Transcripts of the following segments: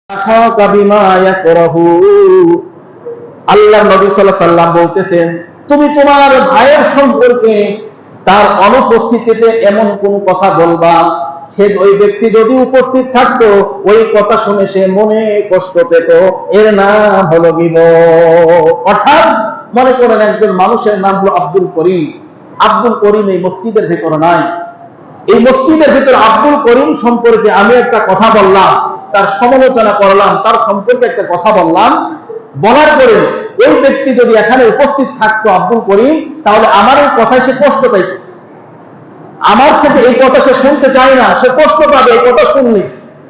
আল্লাহ নবী সাল্লাল্লাহু আলাইহি সাল্লাম বলতেছেন, তুমি তোমার ভাইয়ের সম্পর্কে তার অনুপস্থিতিতে এমন কোন কথা বলবা, সে ওই ব্যক্তি যদি উপস্থিত থাকতো ওই কথা শুনে সে মনে কষ্ট পেত, এর নাম হলো গীবত। অর্থাৎ মনে করেন একজন মানুষের নাম হলো আব্দুল করিম। আব্দুল করিম এই মসজিদের ভিতরে নাই। এই মসজিদের ভিতরে আব্দুল করিম সম্পর্কে আমি একটা কথা বললাম, তার সমালোচনা করলাম, তার সম্পর্কে একটা কথা বললাম, বলার পরে ওই ব্যক্তি যদি এখানে উপস্থিত থাকতো আব্দুল করিম, তাহলে আমার এই কথায় সে কষ্ট পাইত, আমার থেকে এই কথা সে শুনতে চায় না, সে কষ্ট পাবে এই কথা শুনলে।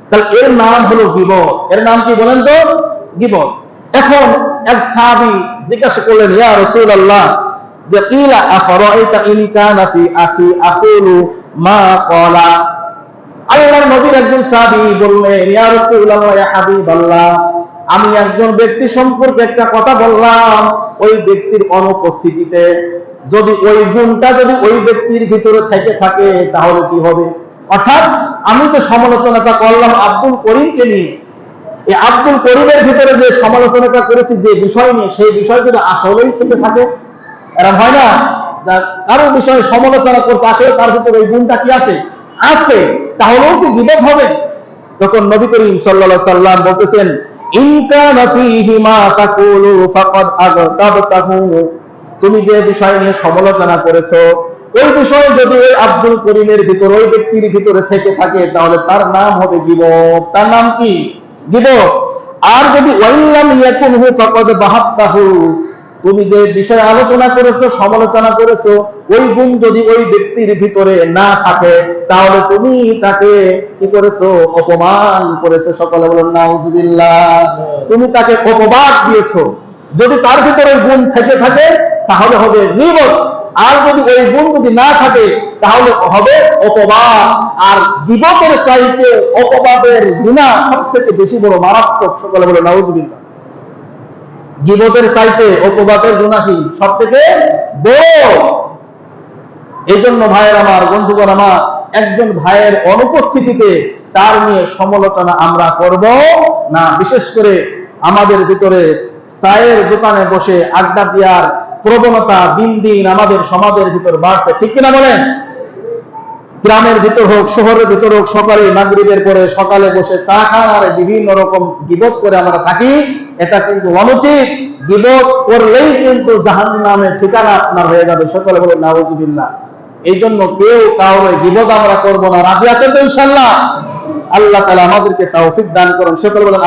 তাহলে এর নাম হলো গীবত। এর নাম কি বলেন তো? গীবত। এখন এক সাহাবী জিজ্ঞাসা করলেন, ইয়া রাসূলুল্লাহ, যে কিলা আফরাইতা ইন কানা ফি আখি আকুলু মা ক্বালা। আল্লাহর নবীর একজন সাহাবী বললেন, ইয়া রাসূলুল্লাহ, ইয়া হাবিবাল্লাহ, আমি একজন ব্যক্তি সম্পর্কে একটা কথা বললাম, ওই ব্যক্তির অনুপস্থিতিতে যদি ওই গুণটা যদি ওই ব্যক্তির ভিতরে থেকে থাকে তাহলে কি হবে? অর্থাৎ আমি তো সমালোচনাটা করলাম আব্দুল করিমকে নিয়ে, এই আব্দুল করিমের ভিতরে যে সমালোচনাটা করেছি যে বিষয় নিয়ে, সেই বিষয় যদি আসলেই থেকে থাকে, এরকম হয় না কারো বিষয়ে সমালোচনা করছে, আসলে তার ভিতরে ওই গুণটা কি আছে, আছে, তাহলেও কি গীবত হবে? তখন নবী করিম সাল্লাল্লাহু আলাইহি সাল্লাম বলতেছেন, ইন কানা ফীহি মা তাকুলু ফাকাদ আগতাবতাহু। তুমি যে বিষয় নিয়ে সমালোচনা করেছো, ওই বিষয় যদি ওই আব্দুল করিমের ভিতরে, ওই ব্যক্তির ভিতরে থেকে থাকে, তাহলে তার নাম হবে গীবত। তার নাম কি? গীবত। আর যদি ওয়াইল্লাম ইয়াকুনহু ফাকাদ বাহাত্তাহু, তুমি যে বিষয় আলোচনা করেছো, সমালোচনা করেছো, ওই গুণ যদি ওই ব্যক্তির ভিতরে না থাকে, তাহলে তুমি তাকে কি করেছো? অপমান করেছো। সকলে বলুন নাউজুবিল্লাহ। তুমি তাকে অপবাদ দিয়েছো। যদি তার ভিতরে ওই গুণ থেকে থাকে তাহলে হবে গীবত, আর যদি ওই গুণ যদি না থাকে তাহলে হবে অপবাদ। আর গীবতের চাইতে অপবাদের গুনাহ সবথেকে বেশি বড় মারাত্মক। সকলে বলে নাউজুবিল্লাহ। গীবতের চাইতে অপবাদের গুনাহী সবথেকে বড়। এই জন্য ভাইয়ের আমার, বন্ধুগণ আমার, একজন ভাইয়ের অনুপস্থিতিতে তার নিয়ে সমালোচনা আমরা করব না। বিশেষ করে আমাদের ভিতরে চায়ের দোকানে বসে আড্ডা দেওয়ার প্রবণতা দিন দিন আমাদের সমাজের ভিতর বাড়ছে, ঠিক কিনা বলেন? গ্রামের ভিতর হোক, শহরের ভিতর হোক, সকালে মাগরিবের পরে সকালে বসে চা খাওয়ার বিভিন্ন রকম গীবত করে আমরা থাকি। এটা কিন্তু অনুচিত। গীবত করলেই কিন্তু জাহান্নামের ঠিকানা আপনার হয়ে যাবে। সকলে বলেন নাউজুবিল্লাহ। এই জন্য কেউ কাউরে গীবত আমরা করবো না। রাজি আছেন তো ইনশাআল্লাহ? আল্লাহ তাআলা আমাদেরকে তৌফিক দান করুন। সকলে বলেন